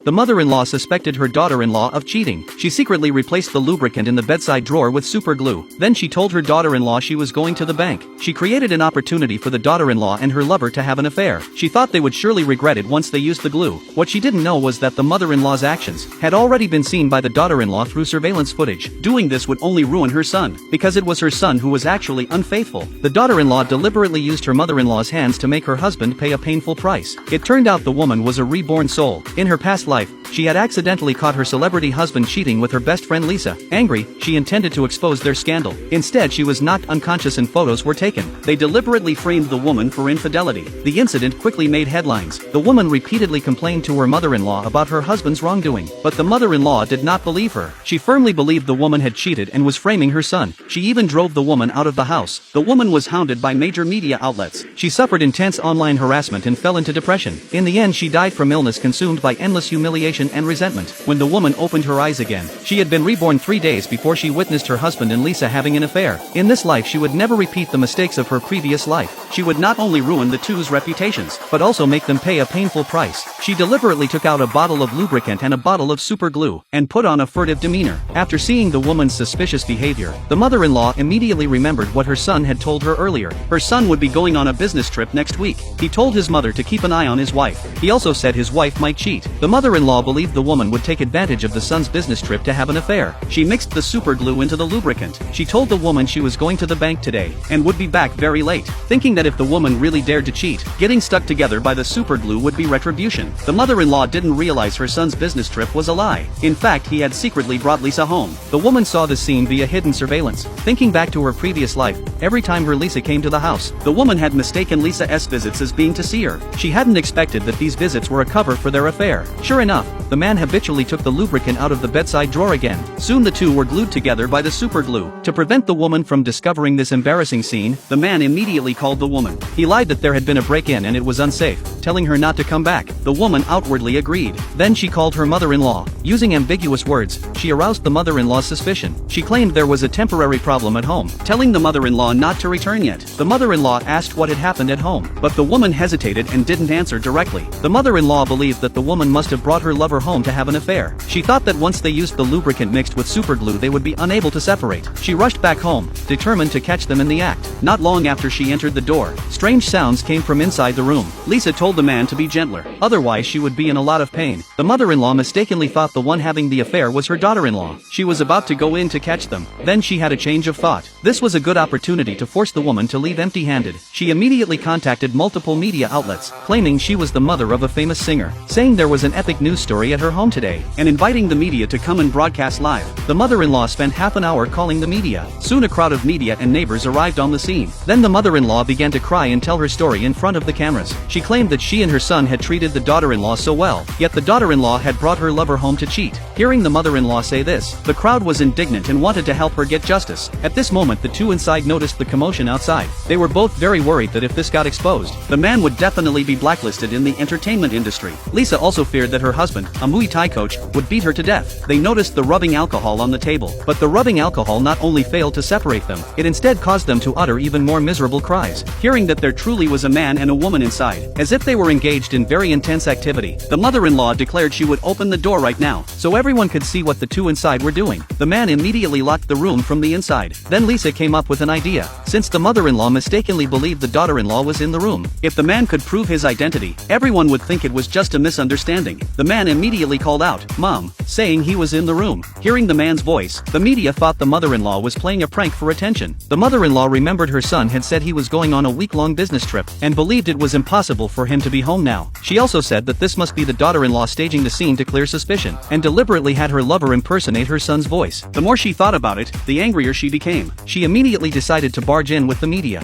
The mother-in-law suspected her daughter-in-law of cheating. She secretly replaced the lubricant in the bedside drawer with super glue. Then she told her daughter-in-law she was going to the bank. She created an opportunity for the daughter-in-law and her lover to have an affair. She thought they would surely regret it once they used the glue. What she didn't know was that the mother-in-law's actions had already been seen by the daughter-in-law through surveillance footage. Doing this would only ruin her son, because it was her son who was actually unfaithful. The daughter-in-law deliberately used her mother-in-law's hands to make her husband pay a painful price. It turned out the woman was a reborn soul. In her past life, she had accidentally caught her celebrity husband cheating with her best friend Lisa. Angry, she intended to expose their scandal. Instead, she was knocked unconscious and photos were taken. They deliberately framed the woman for infidelity. The incident quickly made headlines. The woman repeatedly complained to her mother-in-law about her husband's wrongdoing, but the mother-in-law did not believe her. She firmly believed the woman had cheated and was framing her son. She even drove the woman out of the house. The woman was hounded by major media outlets. She suffered intense online harassment and fell into depression. In the end, she died from illness consumed by endless humiliation and resentment. When the woman opened her eyes again, she had been reborn 3 days before she witnessed her husband and Lisa having an affair. In this life, she would never repeat the mistakes of her previous life. She would not only ruin the two's reputations, but also make them pay a painful price. She deliberately took out a bottle of lubricant and a bottle of super glue, and put on a furtive demeanor. After seeing the woman's suspicious behavior, the mother-in-law immediately remembered what her son had told her earlier. Her son would be going on a business trip next week. He told his mother to keep an eye on his wife. He also said his wife might cheat. The mother-in-law believed the woman would take advantage of the son's business trip to have an affair. She mixed the super glue into the lubricant. She told the woman she was going to the bank today, and would be back very late. Thinking that if the woman really dared to cheat, getting stuck together by the super glue would be retribution. The mother-in-law didn't realize her son's business trip was a lie. In fact, he had secretly brought Lisa home. The woman saw the scene via hidden surveillance. Thinking back to her previous life, every time her Lisa came to the house, the woman had mistaken Lisa's visits as being to see her. She hadn't expected that these visits were a cover for their affair. Sure enough, the man habitually took the lubricant out of the bedside drawer again. Soon the two were glued together by the super glue. To prevent the woman from discovering this embarrassing scene, the man immediately called the woman. He lied that there had been a break-in and it was unsafe, telling her not to come back. The woman outwardly agreed. Then she called her mother-in-law. Using ambiguous words, she aroused the mother-in-law's suspicion. She claimed there was a temporary problem at home, telling the mother-in-law not to return yet. The mother-in-law asked what had happened at home, but the woman hesitated and didn't answer directly. The mother-in-law believed that the woman must have brought her lover home to have an affair. She thought that once they used the lubricant mixed with super glue they would be unable to separate. She rushed back home, determined to catch them in the act. Not long after she entered the door, strange sounds came from inside the room. Lisa told the man to be gentler, otherwise she would be in a lot of pain. The mother-in-law mistakenly thought the one having the affair was her daughter-in-law. She was about to go in to catch them. Then she had a change of thought. This was a good opportunity to force the woman to leave empty-handed. She immediately contacted multiple media outlets, claiming she was the mother of a famous singer, saying there was an epic news story at her home today, and inviting the media to come and broadcast live. The mother-in-law spent half an hour calling the media. Soon a crowd of media and neighbors arrived on the scene. Then the mother-in-law began to cry and tell her story in front of the cameras. She claimed that she and her son had treated the daughter-in-law so well, yet the daughter-in-law had brought her lover home to cheat. Hearing the mother-in-law say this, the crowd was indignant and wanted to help her get justice. At this moment the two inside noticed the commotion outside. They were both very worried that if this got exposed, the man would definitely be blacklisted in the entertainment industry. Lisa also feared that her husband, a Muay Thai coach, would beat her to death. They noticed the rubbing alcohol on the table, but the rubbing alcohol not only failed to separate them, it instead caused them to utter even more miserable cries. Hearing that there truly was a man and a woman inside, as if they were engaged in very intense activity, the mother-in-law declared she would open the door right now, so everyone could see what the two inside were doing. The man immediately locked the room from the inside. Then Lisa came up with an idea. Since the mother-in-law mistakenly believed the daughter-in-law was in the room, if the man could prove his identity, everyone would think it was just a misunderstanding. The man immediately called out, "Mom," saying he was in the room. Hearing the man's voice, the media thought the mother-in-law was playing a prank for attention. The mother-in-law remembered her son had said he was going on a week-long business trip, and believed it was impossible for him to be home now. She also said that this must be the daughter-in-law staging the scene to clear suspicion, and deliberately had her lover impersonate her son's voice. The more she thought about it, the angrier she became. She immediately decided to barge in with the media.